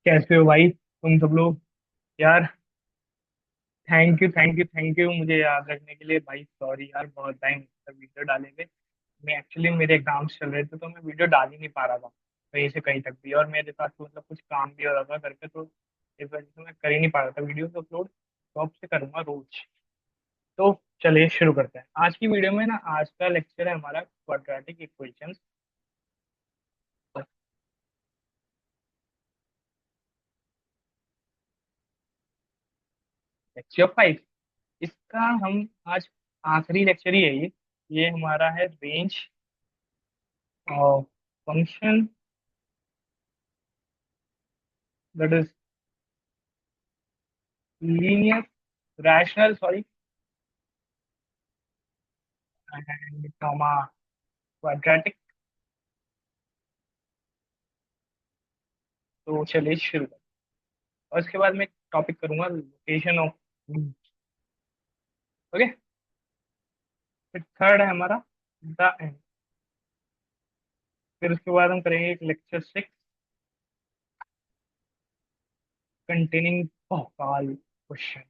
कैसे हो भाई तुम सब लोग। यार, thank you thank you thank you मुझे याद रखने के लिए भाई। सॉरी यार, बहुत टाइम तक वीडियो डाले थे। मैं एक्चुअली मेरे एग्जाम्स चल रहे थे तो मैं वीडियो डाल ही नहीं पा रहा था कहीं से कहीं तक भी। और मेरे साथ तो मतलब कुछ काम भी हो रहा था घर पे, तो इस वजह से मैं कर ही नहीं पा रहा था वीडियो अपलोड। तो अब से करूंगा रोज। तो चलिए शुरू करते हैं आज की वीडियो में ना। आज का लेक्चर है हमारा क्वाड्रेटिक इक्वेशंस। लेक्चर 5। इसका हम आज आखिरी लेक्चर ही है ये हमारा है range of function that is linear rational sorry and comma quadratic. तो चलिए शुरू करें। और इसके बाद मैं टॉपिक करूंगा लोकेशन ऑफ। ओके। फिर थर्ड है हमारा द एंड। फिर उसके बाद हम करेंगे एक lecture 6 containing Bhopal question.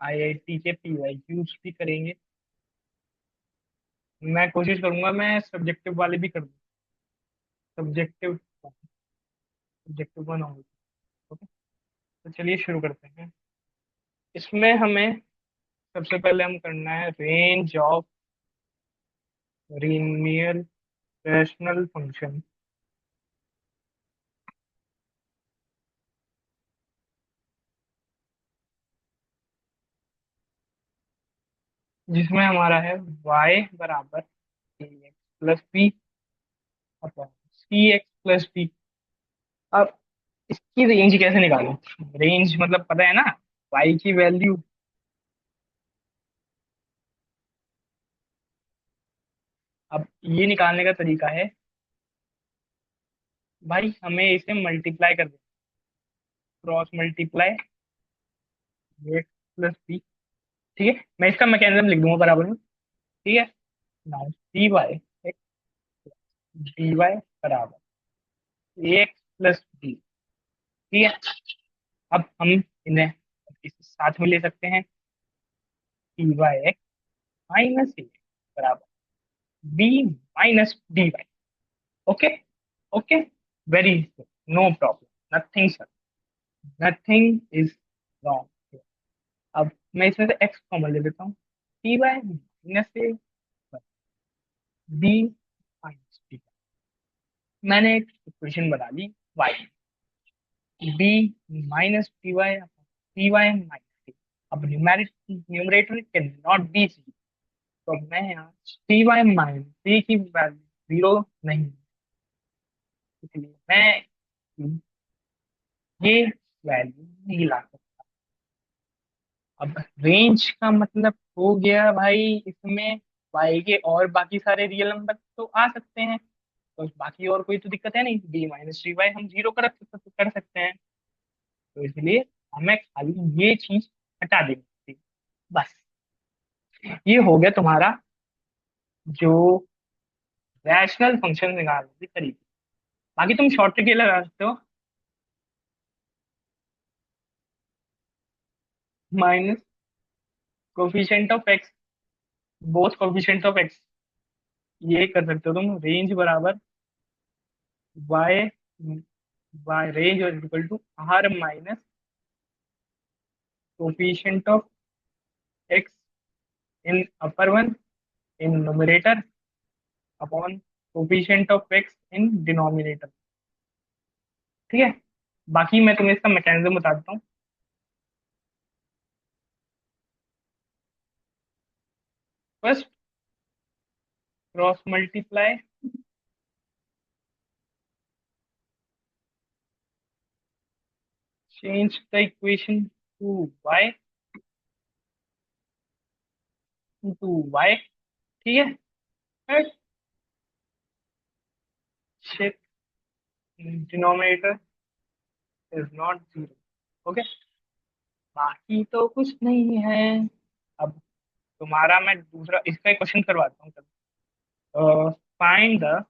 IIT के पीवाईक्यूज भी करेंगे। मैं कोशिश करूंगा मैं सब्जेक्टिव वाले भी कर दूं। सब्जेक्टिव सब्जेक्टिव बनाऊंगा। ओके। तो चलिए शुरू करते हैं। इसमें हमें सबसे पहले हम करना है range of linear rational function. जिसमें हमारा है y बराबर एक्स प्लस बी अपॉन सी एक्स प्लस बी। अब इसकी रेंज कैसे निकालें। रेंज मतलब पता है ना, y की वैल्यू। अब ये निकालने का तरीका है भाई, हमें इसे मल्टीप्लाई कर दें। Cross multiply X plus B. ठीक है, मैं इसका मैकेनिज्म लिख दूंगा बराबर में। ठीक है। Now D Y X D Y बराबर एक्स प्लस बी। ठीक है। अब हम इन्हें इस साथ में ले सकते हैं। D Y x minus a बराबर b minus d y. Okay. Okay. Very, no problem, nothing sir, nothing is wrong. अब मैं इसमें से एक्स कॉमन ले लेता हूँ। D y minus a b minus d. मैंने एक इक्वेशन बना ली y b minus d y d y minus d. अब numerator can not be c. तो मैं यहाँ डी वाई माइनस डी की वैल्यू जीरो नहीं है, इसलिए मैं ये वैल्यू नहीं ला सकता। अब रेंज का मतलब हो गया भाई, इसमें y के और बाकी सारे रियल नंबर तो आ सकते हैं। तो बाकी और कोई तो दिक्कत है नहीं, b माइनस डी वाई हम जीरो कर सकते हैं। तो इसलिए हमें खाली ये चीज हटा देनी थी बस। ये हो गया तुम्हारा जो रैशनल फंक्शन निकालने के तरीके। बाकी तुम शॉर्ट ट्रिक ये लगा सकते हो। Minus coefficient of X, both coefficient of X. ये कर सकते हो तुम। रेंज बराबर Y Y range is equal to R minus coefficient of X in upper one in numerator upon coefficient of X in denominator. ठीक है। बाकी मैं तुम्हें इसका मैकेनिज्म बता देता हूँ। First, cross multiply change the equation to y into y। ठीक है। फिर shift denominator is not zero। Okay. बाकी तो कुछ नहीं है। अब तुम्हारा मैं दूसरा इसका क्वेश्चन करवाता हूँ। Find the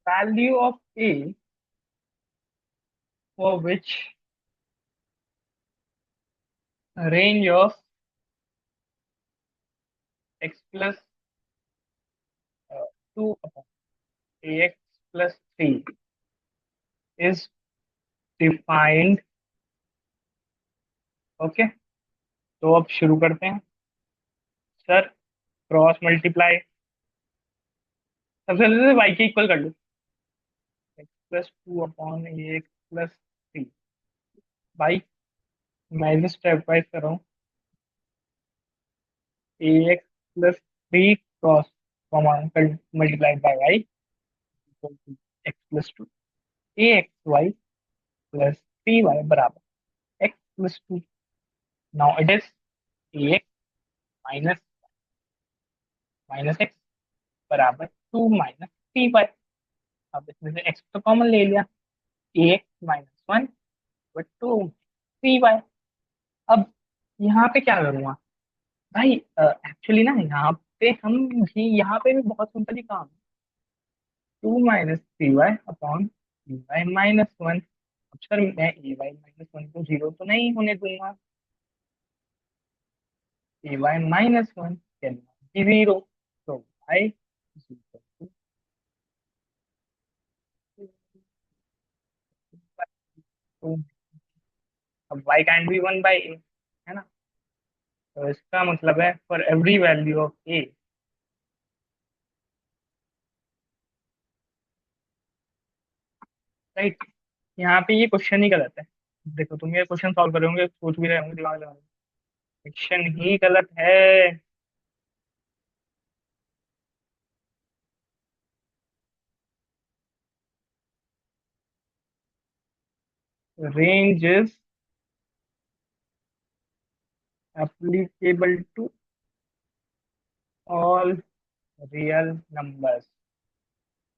value of A for which range of x plus 2 upon x plus 3 is defined. Okay, तो अब शुरू करते हैं सर। क्रॉस मल्टीप्लाई, सबसे पहले वाई के इक्वल कर लो। X plus 2 upon x plus 3। भाई मैं इसे स्टेप वाइज कर रहा हूँ। A x plus 3 cross comma multiplied by y x plus 2। A x y plus 3 y बराबर x plus 2। Now it is a x minus minus x बराबर 2 minus 3 Y. अब इसमें से एक्स तो कॉमन ले लिया, ए एक्स माइनस 1 बट 2 3 वाई। अब यहाँ पे क्या करूँगा भाई? एक्चुअली ना यहाँ पे हम भी यहाँ पे भी बहुत सिंपल ही काम है। 2 - 3 वाई अपॉन ए वाई माइनस 1। अब सर मैं ए वाई माइनस 1 को जीरो तो नहीं होने दूंगा। A y minus 1 can be zero, तो वाई अब वाई कैन बी 1/a, है ना? तो इसका मतलब है for every value of a, right? यहाँ पे ये क्वेश्चन ही गलत है। देखो तुम ये क्वेश्चन सॉल्व कर रहे होंगे, सोच भी रहे होंगे दिमाग लगा, क्वेश्चन ही गलत है। Range is applicable to all real numbers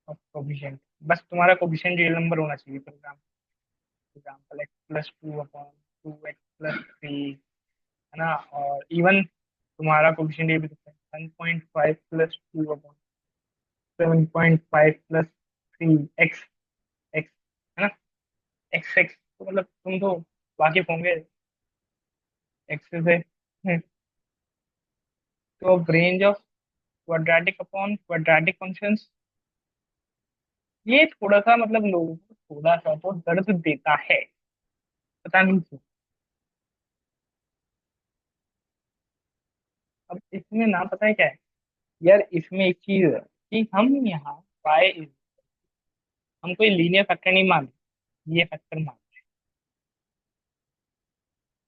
of coefficient. बस तुम्हारा कोफिशिएंट रियल नंबर होना चाहिए। For example X plus 2 upon 2x+3, है ना? और इवन तुम्हारा कोफिशिएंट ये भी सकते हैं 1.5 plus 2 upon 7.5 plus 3x x, है ना? एक्स एक्स तो मतलब तुम तो वाकिफ होंगे एक्स से। तो अब range of quadratic upon quadratic functions, ये थोड़ा सा मतलब लोगों को थोड़ा सा तो दर्द देता है, पता नहीं क्यों। अब इसमें ना पता है क्या है यार, इसमें एक चीज है कि हम यहाँ बाय, हम कोई लीनियर फैक्टर नहीं मान रहे, ये फैक्टर मान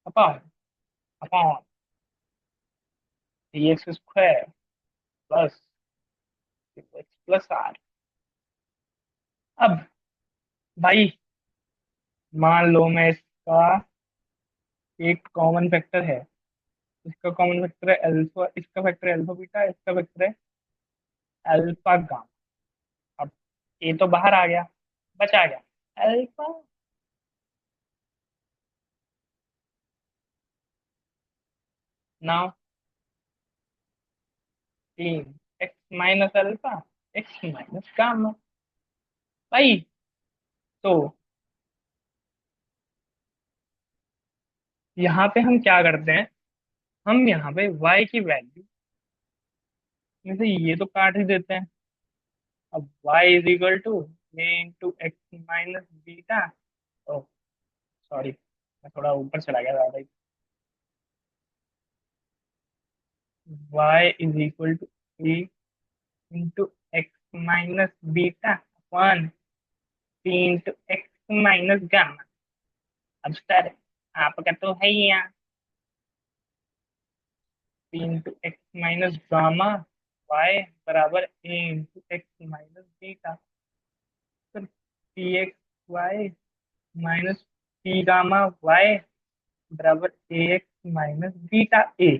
upon upon X square plus X plus R. अब भाई मान लो मैं इसका एक कॉमन फैक्टर है, इसका कॉमन फैक्टर है अल्फा, इसका फैक्टर है अल्फा बीटा, इसका फैक्टर है अल्फा गामा। अब ये तो बाहर आ गया, बचा गया alpha. Now 3x - alpha x - gamma. भाई तो यहाँ पे हम क्या करते हैं, हम यहाँ पे y की वैल्यू में से ये तो काट ही देते हैं। अब y is equal to a into x - beta. Oh sorry, मैं थोड़ा ऊपर चला गया ज्यादा ही। y is equal to a into x - beta one t into x - gamma. अब सर आपका तो है ही यहाँ, t into x - gamma y बराबर a into x - beta. Sir p x y minus p gamma y बराबर a x minus beta a.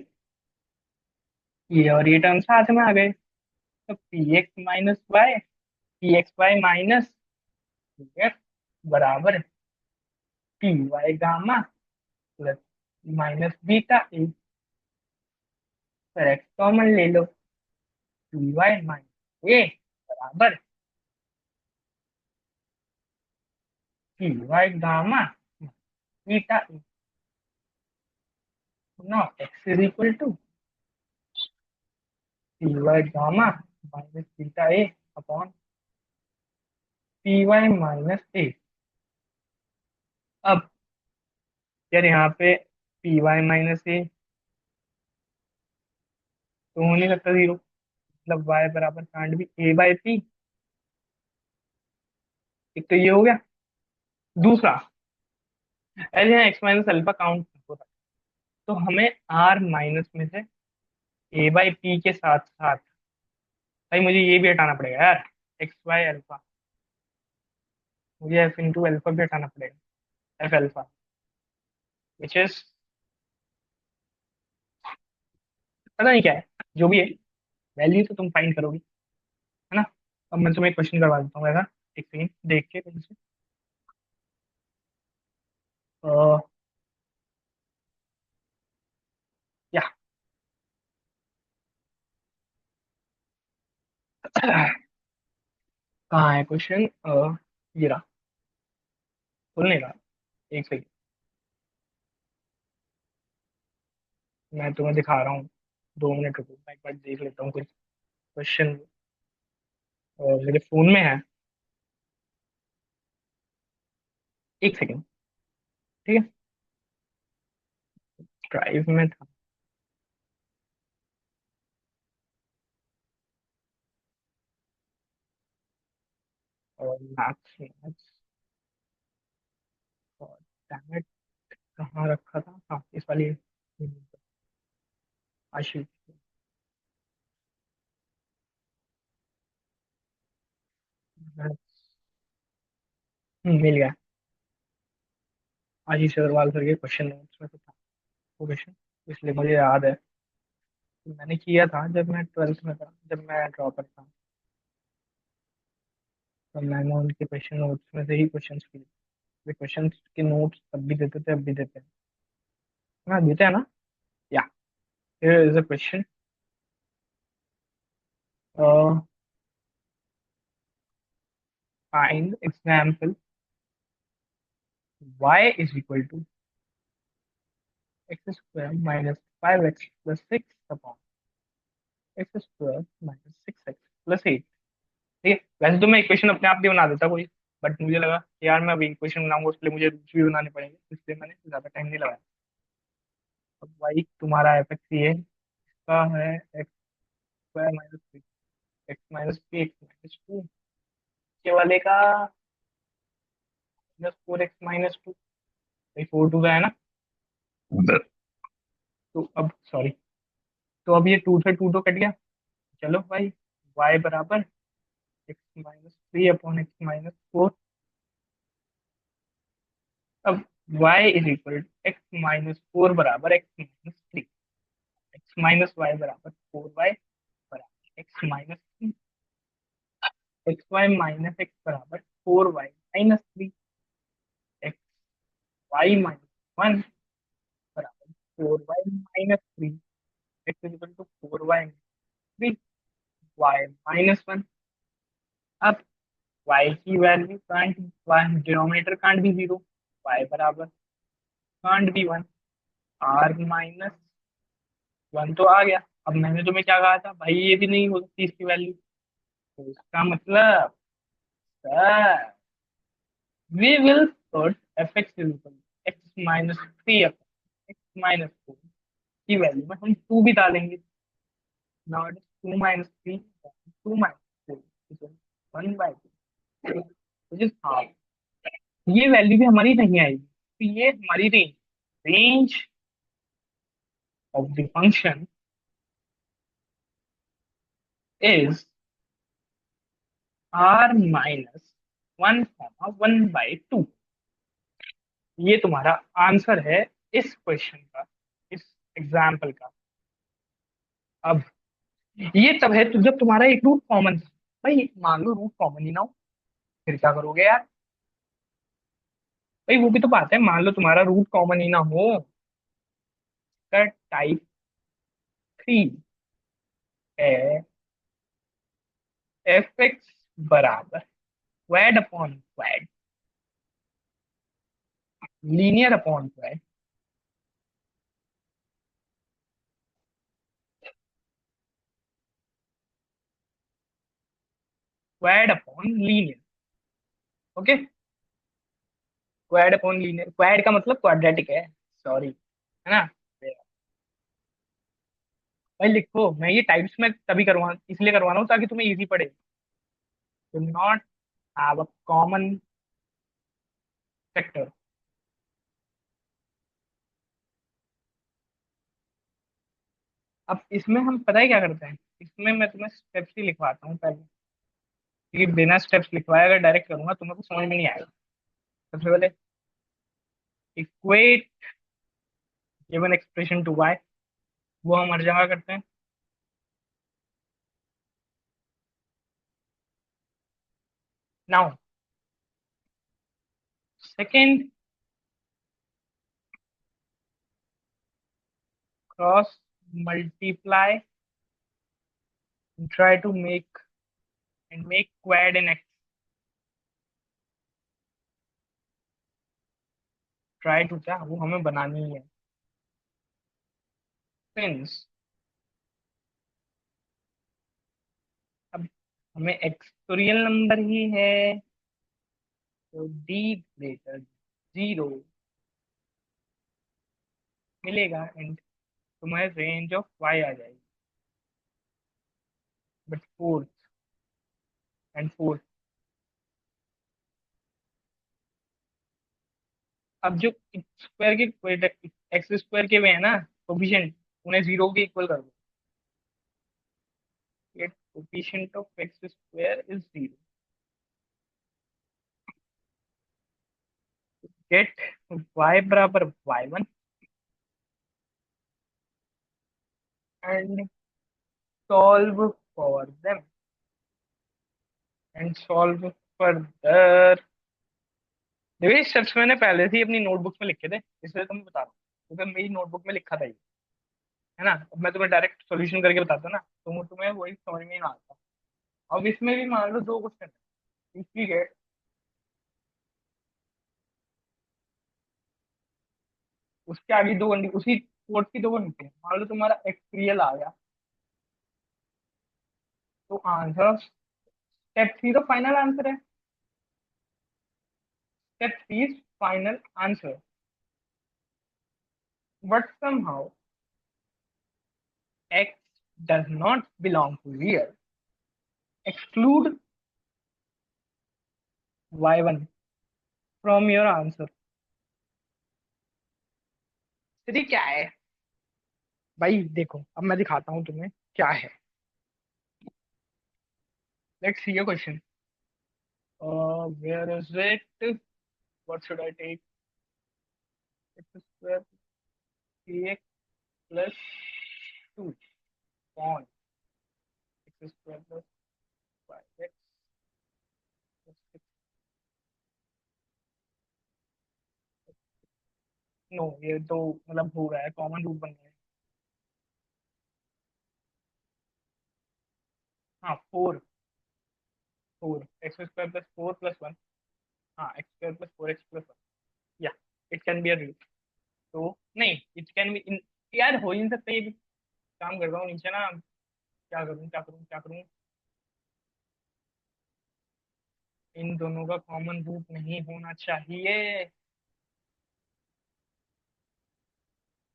ये और ये टर्म साथ में आ गए, तो p x minus y, p x y minus p x बराबर p y gamma plus minus beta a. फिर एक्स कॉमन ले लो, पी वाई माइनस ए बराबर p y gamma beta a. Now x is equal to p y gamma minus beta a upon p y minus a. अब यार यहाँ पे P y minus ए तो होने लगता जीरो, मतलब वाई बराबर कांट भी ए बाई पी। एक तो ये हो गया। दूसरा, अरे यहाँ एक्स माइनस अल्फा काउंट हो रहा है, तो हमें आर माइनस में से ए बाई पी के साथ साथ भाई मुझे ये भी हटाना पड़ेगा यार, एक्स वाई अल्फा। मुझे एफ इंटू अल्फा भी हटाना पड़ेगा, एफ अल्फा विच इज पता नहीं क्या है, जो भी है वैल्यू तो तुम फाइंड करोगी, है ना। अब मैं तुम्हें एक क्वेश्चन करवा देता हूँ ऐसा, एक सेकंड देख के कहीं से। अह, या कहाँ है क्वेश्चन, ये रहा, खुलने का। एक सेकंड मैं तुम्हें दिखा रहा हूँ, 2 मिनट रुको मैं एक बार देख लेता हूँ कुछ क्वेश्चन मेरे फोन में है। एक सेकंड, ठीक है। ड्राइव में था। और मैथ्स मैथ्स और damn it, कहाँ रखा था, हाँ इस वाली आशीष। मिल गया। आशीष अग्रवाल सर के क्वेश्चन नोट्स में तो था वो क्वेश्चन, इसलिए मुझे याद है। मैंने किया था जब मैं 12th में था, जब मैं ड्रॉपर था, तो मैंने उनके क्वेश्चन नोट्स में से ही क्वेश्चन किए। वे क्वेश्चन के नोट्स तब भी देते थे, अब भी देते हैं। हाँ देते हैं ना। या here is a question, find example y is equal to x square minus 5x plus 6 upon x square minus 6x plus 8। ठीक है, वैसे तो मैं इक्वेशन अपने आप भी बना देता कोई, बट मुझे लगा कि यार मैं अभी इक्वेशन बनाऊंगा उसके लिए मुझे रूट्स भी बनाने पड़ेंगे, इसलिए मैंने ज्यादा टाइम नहीं लगाया। अब y तुम्हारा एफ एक्स ये का है X square minus three x minus three x minus two के वाले का minus four X minus two, four two का है ना। तो अब सॉरी, तो अब ये टू से टू तो कट गया। चलो भाई, y बराबर x minus three upon x minus four. अब y is equal to x minus four बराबर x minus three, x minus y बराबर फोर वाई बराबर x minus three, x y minus x बराबर four y minus three, x y minus one बराबर four y minus three, x is equal to four y three, y minus one. अब y की value can't, denominator can't भी zero, y बराबर can't भी one, r minus one तो आ गया। अब मैंने तुम्हें क्या कहा था भाई, ये भी नहीं हो सकती इसकी वैल्यू, तो इसका मतलब we will put F X is equal X minus three upon x minus four की वैल्यू में हम टू भी डालेंगे। Now it is two minus three, two minus four, one by two, which is half. ये value भी हमारी नहीं आएगी, तो ये हमारी range, range of the function is R minus one comma one by two. ये तुम्हारा आंसर है इस क्वेश्चन का, इस एग्जाम्पल का। अब ये तब है तो जब तुम्हारा एक रूट कॉमन, भाई मान लो रूट कॉमन ही ना हो, फिर क्या करोगे यार। भाई वो भी तो बात है, मान लो तुम्हारा रूट कॉमन ही ना हो, टाइप थ्री है एफ एक्स बराबर quad upon quad linear upon quad quad upon linear. Okay, quad upon linear, quad का मतलब क्वाड्रेटिक है, सॉरी, है ना। भाई लिखो, मैं ये टाइप्स में तभी करवा इसलिए करवा रहा हूँ ताकि तुम्हें इजी पड़े। Do not have a common factor. अब इसमें हम पता है क्या करते हैं, इसमें मैं तुम्हें स्टेप्स ही लिखवाता हूँ पहले, क्योंकि बिना स्टेप्स लिखवाए अगर डायरेक्ट करूंगा तुम्हें को समझ में नहीं आएगा। सबसे पहले equate given expression to Y, वो हम हर जगह करते हैं। Now second, cross multiply try to make and make quad in X, try to क्या, वो हमें बनानी है। सिंस अब हमें एक्स तो रियल नंबर ही है, तो डी ग्रेटर जीरो मिलेगा एंड तुम्हारे रेंज ऑफ वाई आ जाएगी। बट फोर्थ एंड फोर्थ, अब जो स्क्वायर के एक्स स्क्वायर के वे है ना कोफिशिएंट, उन्हें जीरो के इक्वल कर दो। Get coefficient of x square is zero, get y बराबर y one and solve for them and solve further. देखो ये स्टेप्स मैंने पहले से ही अपनी नोटबुक में लिखे थे, इसलिए तुम्हें बता रहा हूँ, क्योंकि मेरी नोटबुक में लिखा था ये, है ना। अब मैं तुम्हें डायरेक्ट सॉल्यूशन करके बताता ना, तो तुम्हें वही समझ में ही ना आता। अब इसमें भी मान लो दो क्वेश्चन है, ठीक है, उसके आगे दो कंडी उसी कोर्स की दो कंडीशन, मान लो तुम्हारा एक्स रियल आ गया, तो आंसर, स्टेप थ्री तो फाइनल आंसर है, step three is final answer, but somehow x does not belong to real, exclude y1 from your answer। Three क्या है भाई, देखो अब मैं दिखाता हूँ तुम्हें क्या है। Let's see a question, where is it, what should I take, X square X plus two point X square plus five X plus, no ये तो मतलब हो रहा है, कॉमन रूट बन रहा है। हाँ four, four x square plus four plus one, हाँ x square plus four x plus one, या it can be a root, तो नहीं इट कैन बी इन, यार हो ही नहीं सकता ये भी। काम कर रहा हूँ नीचे ना, क्या करूँ क्या करूँ क्या करूँ, इन दोनों का कॉमन रूट नहीं होना चाहिए।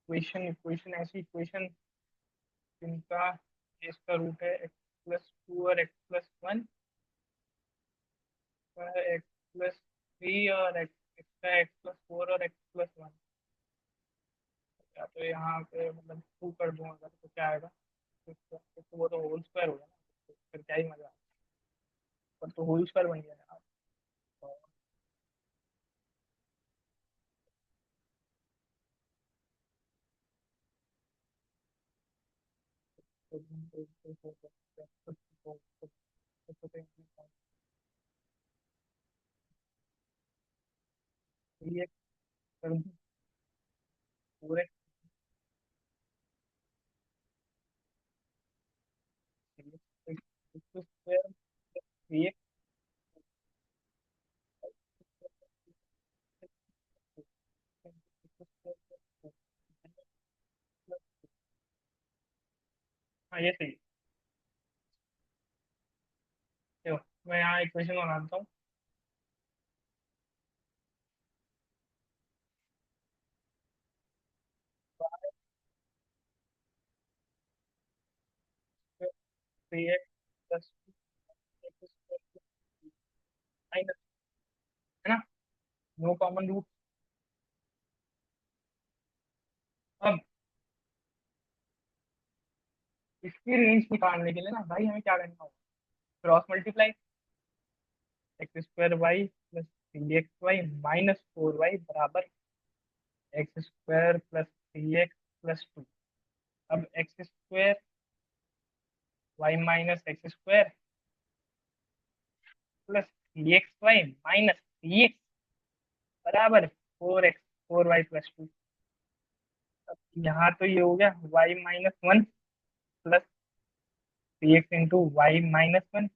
इक्वेशन इक्वेशन ऐसी इक्वेशन जिनका इसका रूट है एक्स प्लस टू और x plus one, x plus three और एक्स प्लस फोर और एक्स प्लस वन, या तो यहाँ पे मतलब टू कर दूँ अगर तो क्या आएगा, तो वो तो होल स्क्वायर होगा ना, तो फिर क्या ही मजा, पर तो होल स्क्वायर बन गया यार। ये कर दूं पूरे, थ्री एक्स। हाँ ये सही है। देखो मैं यहाँ इक्वेशन बनाता हूँ। Three x plus x square minus, है ना, नो कॉमन रूट। अब इसकी रेंज निकालने के लिए ना भाई हमें क्या करना होगा, cross multiply. X square y plus three x y minus four y बराबर x square plus three x plus two. अब x square y minus x square plus three x y minus three x बराबर four x four y plus two. अब यहाँ तो ये हो गया y minus one plus three x into y minus one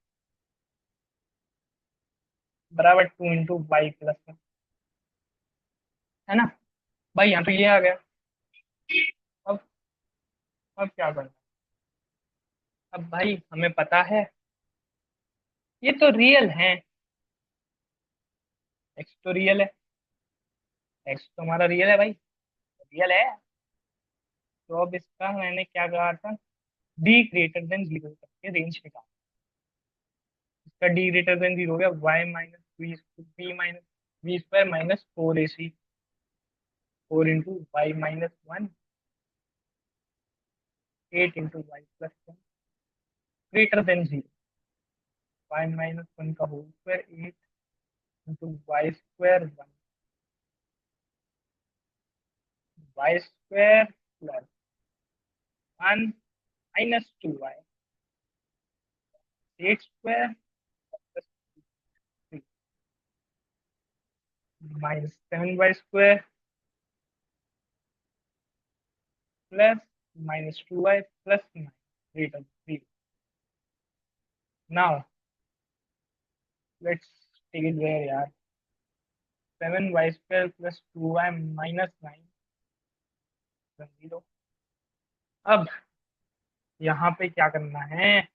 बराबर two into Y plus one, है ना। भाई यहाँ तो ये आ गया। अब अब क्या करना। अब भाई हमें पता है ये तो रियल है, एक्स तो रियल है, एक्स तो हमारा रियल है भाई, रियल है। तो अब इसका मैंने क्या कहा था, डी ग्रेटर देन जीरो करके रेंज निकाल। इसका डी ग्रेटर देन जीरो हो गया y minus v minus v square minus four a c four into y minus one eight into Y plus one greater than zero. Y minus one का whole square eight into y square one y square plus one minus two y eight square plus three minus seven y square plus minus two Y plus nine greater three. Now let's take it there यार, seven y square plus two y minus nine zero. अब यहाँ पे क्या करना है,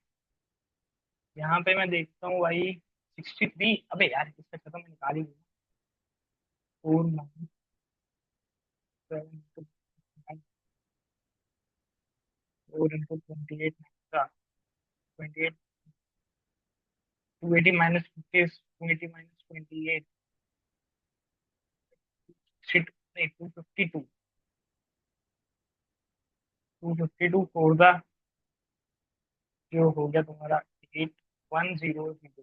यहाँ पे मैं देखता हूँ भाई 63। अबे यार इससे खत्म मैं निकाल ही दूंगा। Four minus seven into four into twenty eight twenty eight two eighty minus fifty two eighty minus twenty eight नहीं two fifty two two fifty two four का जो हो गया तुम्हारा एट वन जीरो जीरो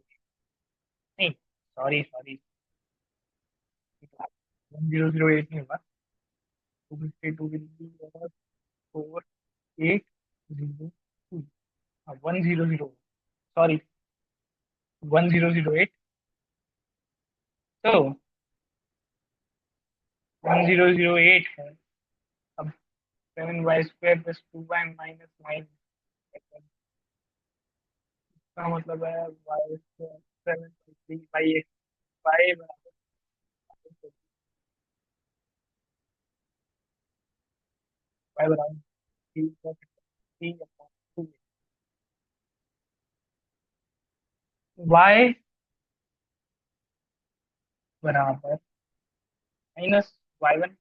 नहीं सॉरी सॉरी 1008 नहीं होगा, two fifty two four eight zero two, one zero zero sorry 1008। तो 1008 है। अब seven y square plus two y minus nine का मतलब है y square seven three by x y बराबर वाई बराबर three plus three upon two y बराबर minus y one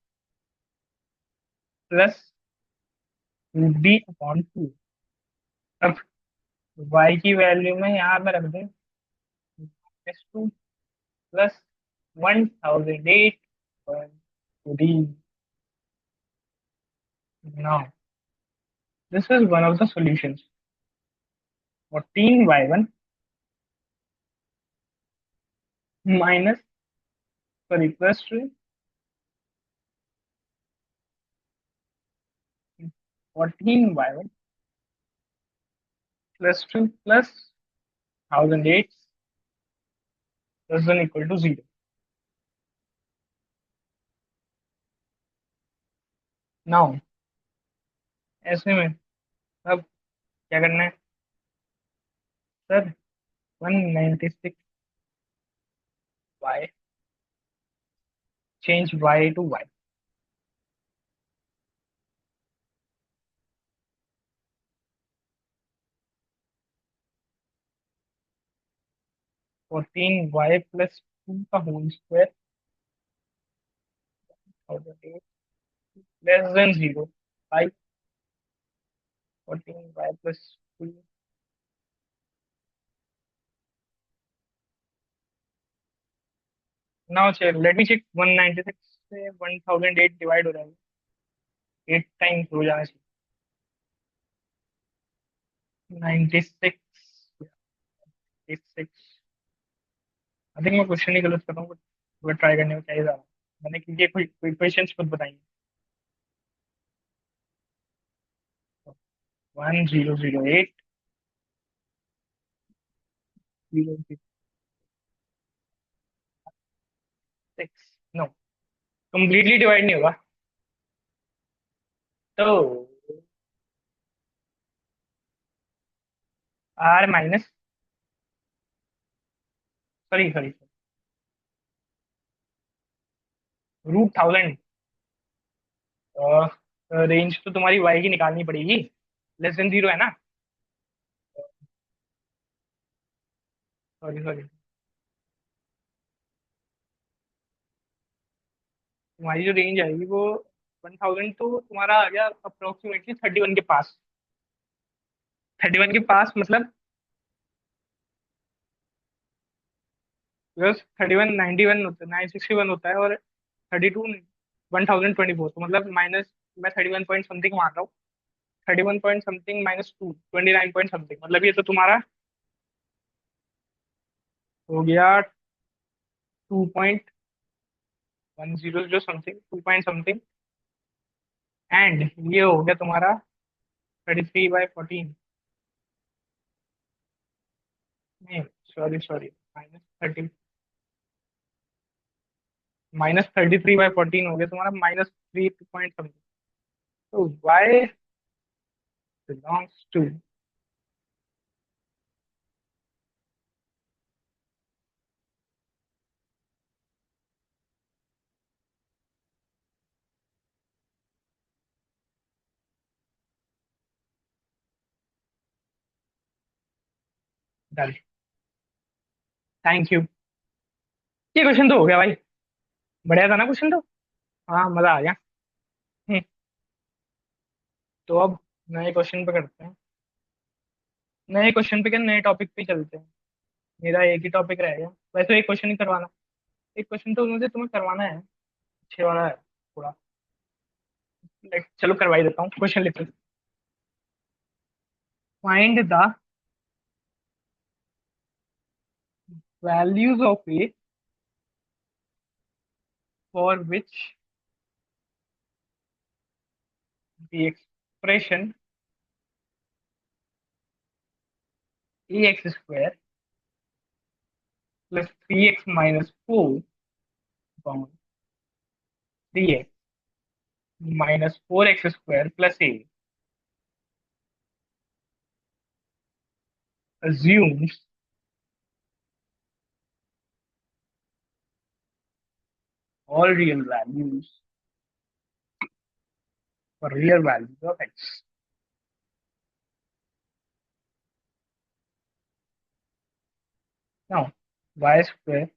plus root D upon two. अब वाई की value में यहाँ पे रख दें minus two plus 1008 D. Now this is one of the solutions. 14y1 minus sorry plus 14y1 plus two plus 1008 less than equal to zero. Now ऐसे में अब क्या करना है sir, 196 y, change y to y. 14y plus 2 का whole square less than 0 by 14y plus 2. Now check, let me check, 196 से 1008 divide हो जाएगा, 8 टाइम्स हो जाना चाहिए। 96, 96। आई थिंक मैं क्वेश्चन ही गलत कर रहा हूँ, बट ट्राई करने में क्या ही ज्यादा। मैंने क्योंकि कोई कोई क्वेश्चन खुद बताएंगे। 1008 0 6। नो, कंप्लीटली डिवाइड नहीं होगा। तो R minus, sorry sorry, √1000। Range तो तुम्हारी वाई की निकालनी पड़ेगी, लेस देन 0 है ना। सॉरी सॉरी, तुम्हारी जो रेंज आएगी वो 1000, तो तुम्हारा आ गया अप्रोक्सीमेटली 31 के पास। 31 के पास मतलब, बस 31 91 होता है, 961 होता है, और 32 1024, तो मतलब माइनस, मैं 31 पॉइंट समथिंग मान रहा हूँ। 31 point something minus 2, 29 point something, मतलब ये तो तुम्हारा हो गया 2.10 जो समथिंग, 2 पॉइंट समथिंग। एंड ये हो गया तुम्हारा 33/14। नहीं, सॉरी सॉरी, माइनस 30, -33/14 हो गया तुम्हारा, -3 पॉइंट समथिंग। तो y belongs to, done, thank you. ये क्वेश्चन तो हो गया भाई, बढ़िया था ना क्वेश्चन तो। हाँ, मजा आ गया। हम्म, तो अब नए क्वेश्चन पे करते हैं। नए क्वेश्चन पे क्या, नए टॉपिक पे चलते हैं। मेरा एक ही टॉपिक रहेगा, वैसे एक क्वेश्चन ही करवाना। एक क्वेश्चन तो मुझे तुम्हें करवाना है, अच्छे वाला है थोड़ा। चलो करवा ही देता हूँ, क्वेश्चन लिखो। Find the values of A for which the expression ax² plus 3x - 4 upon 3x - 4x² plus a assumes all real values for real values of x. Now, y²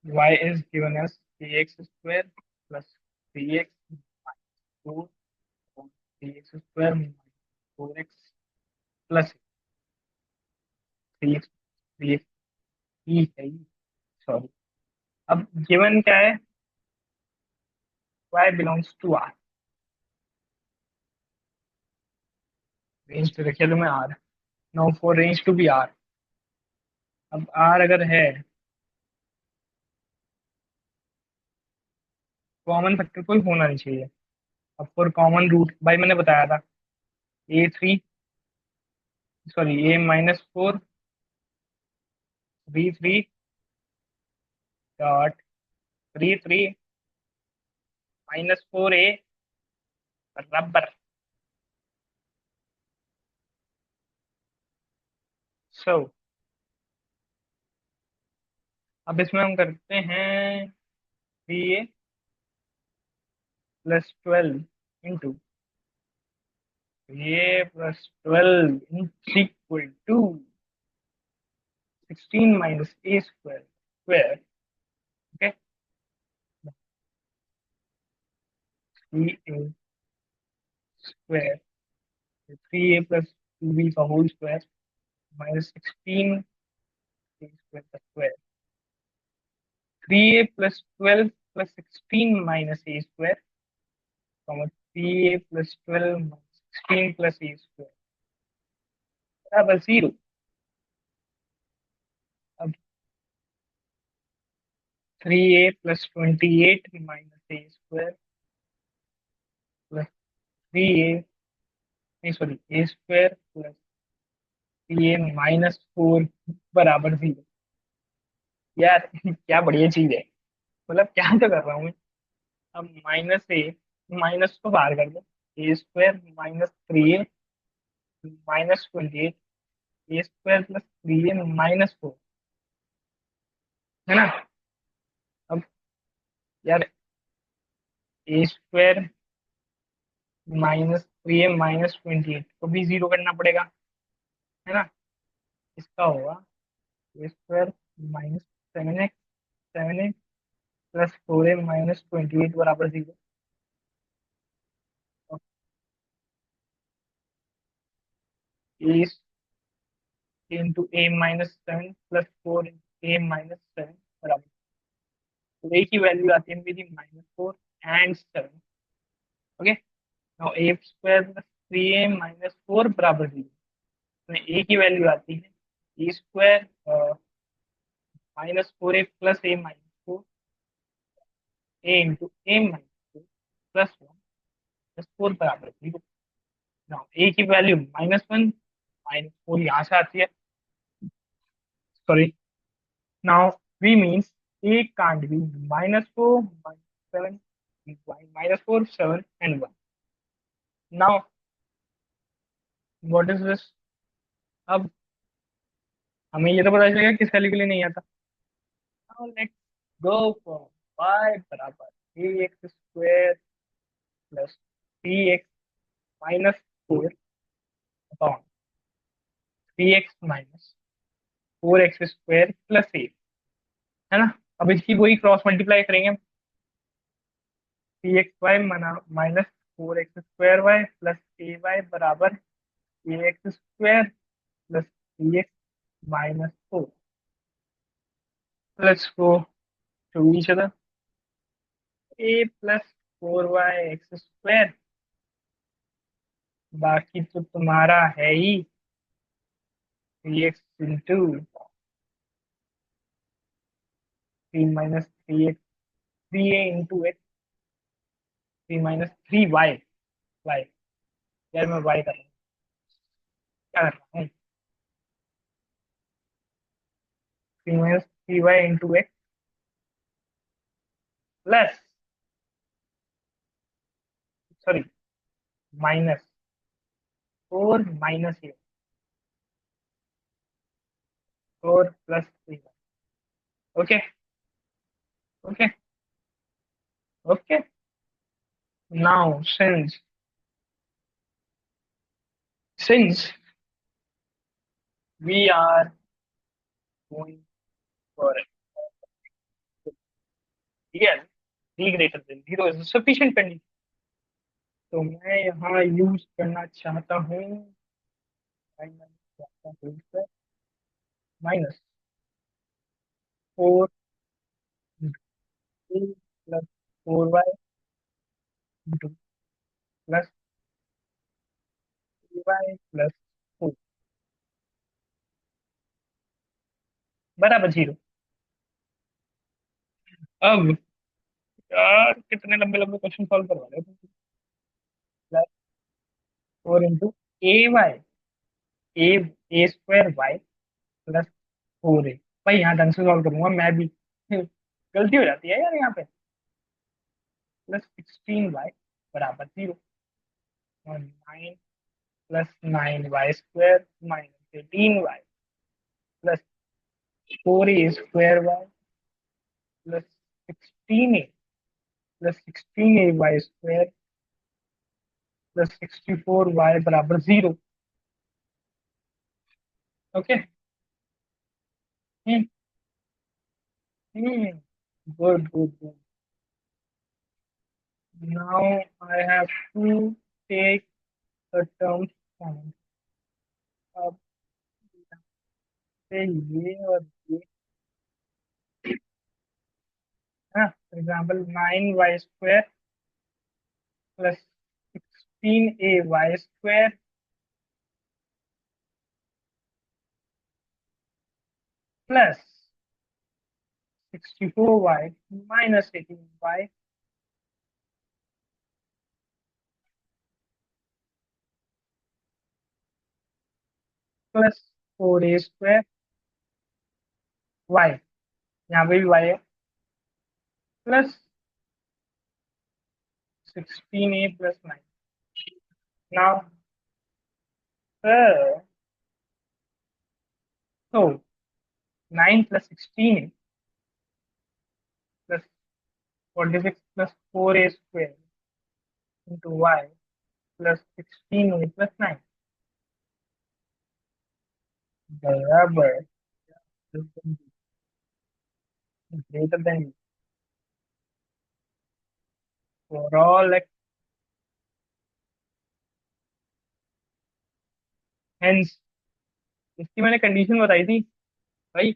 y is given as ax² plus 3x - 4 upon 3x² - 4x plus 3x 3x ही है, sorry. अब given क्या है, y belongs to r, range तो रखिए तुम्हें r, no for range to be r। अब r अगर है, कॉमन फैक्टर कोई होना नहीं चाहिए। अब फॉर कॉमन रूट भाई मैंने बताया था, a3, sorry a-4 b3.33 -4a बराबर सो अब इसमें हम करते हैं 3a+12 into 3a+12 equal to 16 - a² okay, 3a² 3a+2b का whole square -16 a² 3a+12 + 16 - a² 3a+12 - 16 + a² बराबर 0। अब 3a+28 - a² प्लस 3a, नहीं सॉरी, a² प्लस 3a - 4 बराबर 0। यार क्या बढ़िया चीज है, मतलब क्या तो कर रहा हूँ मैं। अब माइनस को बाहर कर दो, a² - 3a - 28 a² plus 3a - 4 है ना। अब यार a² -3a - 28 को भी जीरो करना पड़ेगा, है ना। इसका होगा a² -7x प्लस 4a - 28 बराबर 0। ए इंटू a - 7 प्लस 4a - 7 बराबर, तो a की वैल्यू आती है मेरी -4 and 7। Okay, now a² plus 3a - 4 बराबर 0। में a की वैल्यू आती है a² -4a plus a - 4 a into a - 4 plus 1 plus 4 बराबर 0। नाउ a की वैल्यू -1, -4 यहाँ से आती है, sorry. Now V means A can't be -4, -7, -4, 7 and 1. Now what is this? अब हमें ये तो पता चलेगा किस वैल्यू के लिए नहीं आता। Now let's go for y बराबर ax² plus 3x -4 upon 3x -4x² plus a, है ना। अब इसकी वही क्रॉस मल्टीप्लाई करेंगे, 3xy -4x² y plus ay बराबर ax² plus 3x -4। Let's go to each other. A plus 4y x², बाकी तो तुम्हारा है ही 3x into 3 - 3x, 3a into X, 3 - 3y Y. यार मैं वाई कर रहा हूँ, क्या कर रहा हूँ। 3 - 3y into x plus, sorry, -4 - a 4 plus 3। Okay, okay, okay. Now since we are going for real b greater than 0 is a sufficient condition, तो मैं यहाँ यूज करना चाहता हूँ -4 plus 4y into plus 3y plus 4 बराबर 0। अब यार कितने लंबे लंबे क्वेश्चन सॉल्व करवा रहे हो। Plus 4 into a A a² y plus 4a। भाई यहाँ ढंग से सॉल्व करूंगा मैं भी, गलती हो जाती है यार यहाँ पे। प्लस 16y बराबर 0 और 9 प्लस 9y² -18y plus 4a² plus 16a plus 16a² plus 64y बराबर 0। Okay. Hmm. Hmm. Good good good. Now I have to take the terms form. अब से ये और ये है, for example 9y² plus 16a² plus 64y minus 18y plus 4a² y, यहाँ पे भी y है, प्लस 16a प्लस 9। नाउ तो 9 plus 16 plus 46 plus 4a² into Y plus 16a plus 9 बराबर greater than for all X. Hence इसकी मैंने condition बताई थी भाई,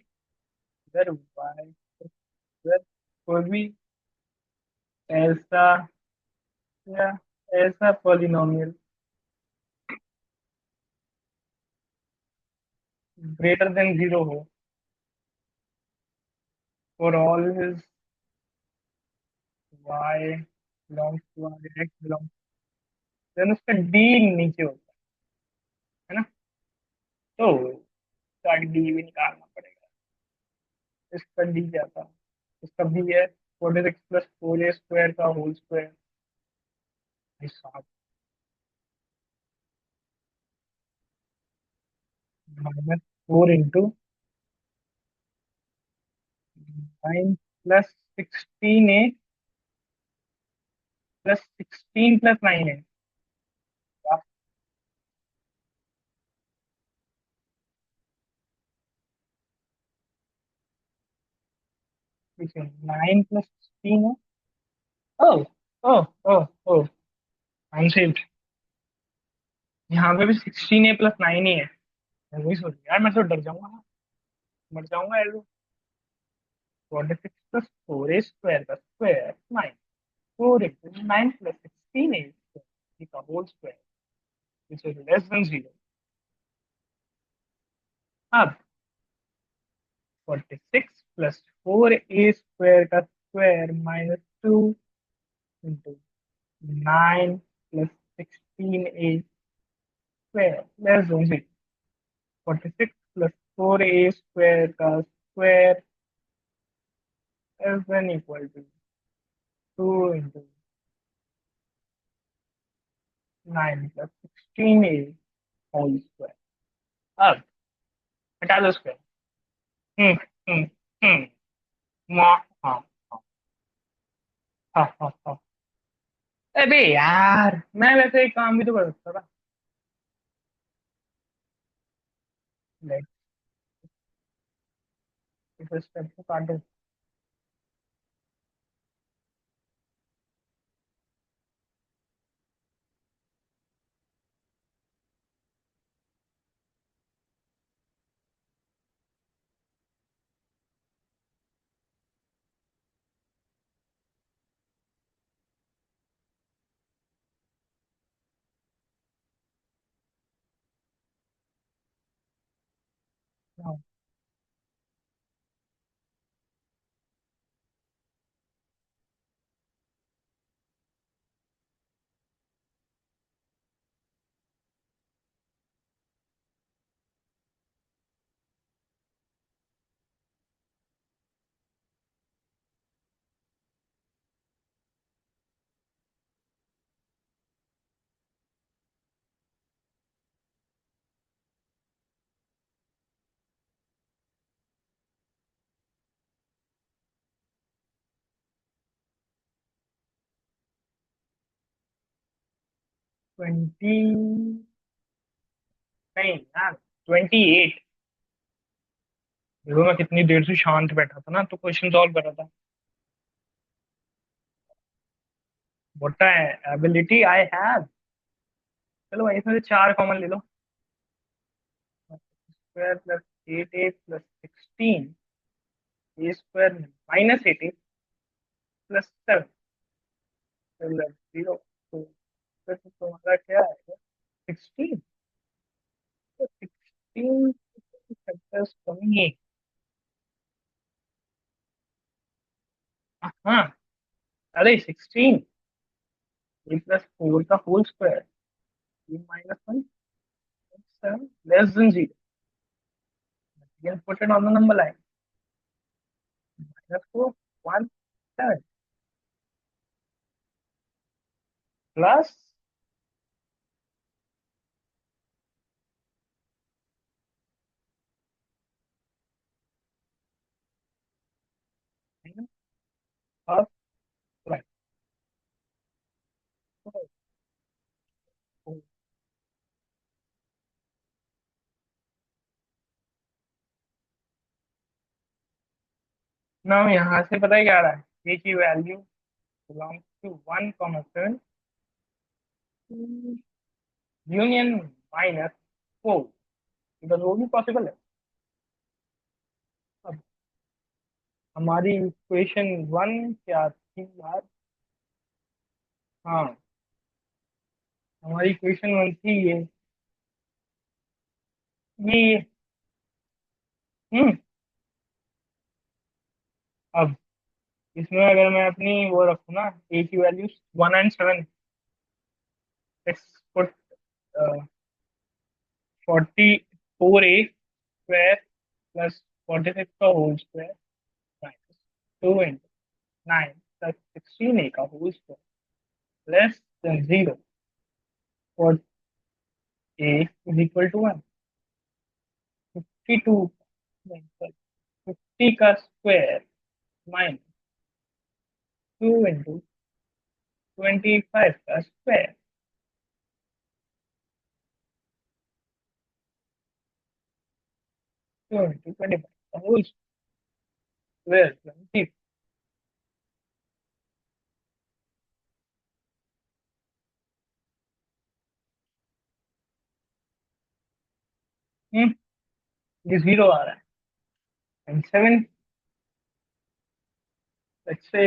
अगर वाई अगर कोई भी ऐसा या ऐसा पॉलिनोमियल ग्रेटर देन 0 हो for all his Y belongs to R X belongs, then उसका डी नीचे होता है ना, तो इसका डी भी निकालना पड़ेगा। इसका डी क्या था, इसका भी है 46 प्लस 4a² का whole square minus 4 into 9 plus 16a plus 16 plus 9 है। 9 प्लस 16 है। ओ ओ ओ ओ आई एम यहाँ पे भी 16a प्लस 9 ही है। मैं वही सोच रहा यार, मैं तो डर जाऊंगा ना, मर जाऊंगा यार। 46 प्लस 4a² का square nine, 4 into 9 plus 16a का whole square which is less than 0। अब 46 प्लस 4a² का square minus 2 into 9 plus 16a² less than 0। 46 plus 4a² का square less than equal to 2 into 9 plus 16a whole square. अब हटा दो square. हम्म। हम्म। हम्म। हाँ हाँ हाँ हाँ हाँ। अबे यार मैं वैसे एक काम भी तो कर सकता था। लाइक इस स्टेप को काटो। हाँ, 20 नहीं यार, 28। देखो मैं कितनी देर से शांत बैठा था ना, तो क्वेश्चन सॉल्व कर रहा था। मोटा है, एबिलिटी आई हैव। चलो भाई, इसमें से चार कॉमन ले लो। Square plus 8a plus 16 a square minus 8a plus 7 plus 0। तो फिर तो तुम्हारा क्या है? 16। 16 फैक्टर्स कमी। हाँ, अरे 16 ए प्लस 4 का whole square, a minus 1 7 less than 0। Again put it on the number line. Minus 4 1 7 plus minus half right. Now यहाँ से पता है क्या आ रहा है? a की value belongs to 1 7 union minus 4। बस वो भी पॉसिबल है। अब हमारी इक्वेशन वन क्या थी यार? हाँ, हमारी इक्वेशन वन थी ये। हम्म। अब इसमें अगर मैं अपनी वो रखूँ ना, a की value 1 and 7, let's put 44a plus 46 का whole square minus 2 into 9 plus 16a का whole square less than 0 for a is equal to 1। 52 50 का स्क्वायर माइनस 2 इंटू 25 का स्क्वायर, 2 इंटू 25 का होल स्क्वायर 20। ये 0 आ रहा है। And 7 let's say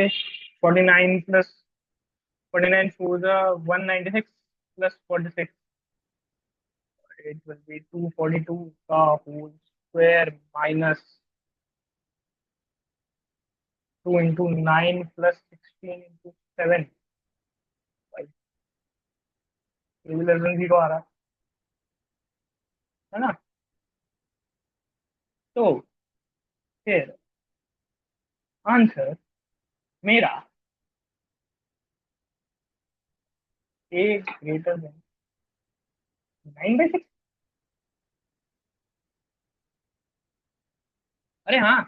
49 plus 49 4 196 plus 46, it will be 242 का whole square minus 2 into 9 plus 16 into 7। ये भी लेस देन 0 आ रहा है ना? तो फिर आंसर मेरा ए ग्रेटर देन 9/6। अरे हाँ,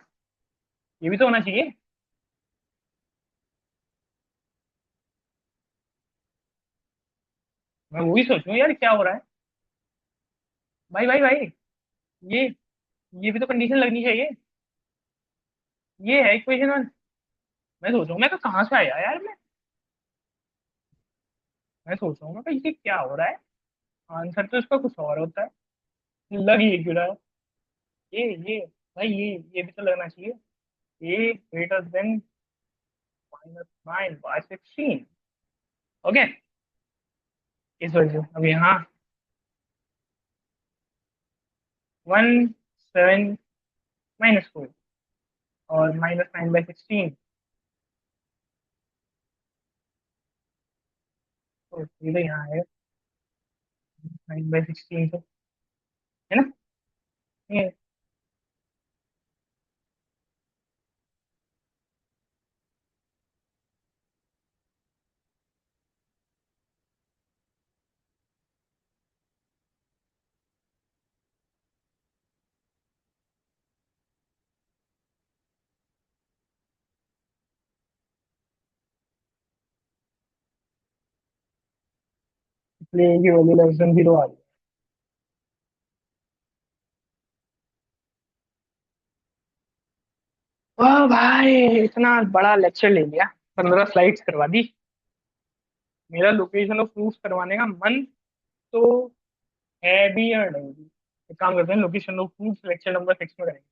ये भी तो होना चाहिए। मैं वो भी सोचूं यार क्या हो रहा है। भाई भाई भाई, ये ये भी तो कंडीशन लगनी चाहिए। ये है इक्वेशन वन। मैं सोच रहा हूँ, मैं तो कहाँ से आया यार मैं सोच रहा हूँ मैं ये क्या हो रहा है। आंसर तो इसका कुछ और होता है। लग ये क्यों रहा है? ये भाई, ये भी तो लगना चाहिए। ए ग्रेटर देन -9/16। ओके, इस वजह से अब यहाँ 1 7 -4 और -9/16, तो सीधे यहाँ है 9/16 तो, है ना? ये इसलिए की वैल्यू लेस देन 0 आ रही है। वाह भाई, इतना बड़ा लेक्चर ले लिया, 15 स्लाइड्स करवा दी। मेरा लोकेशन ऑफ प्रूफ करवाने का मन तो है भी या नहीं भी। एक काम करते हैं, location of proof lecture number 6 में करेंगे।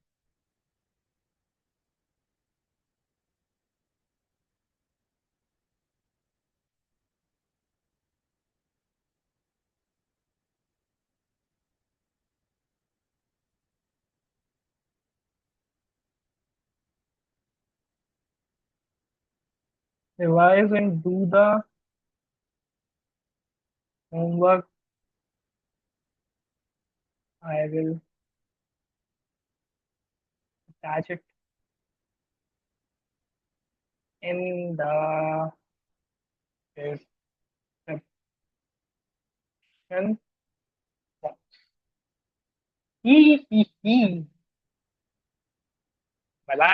Revise and do the homework. I will attach it in the description box. He he he.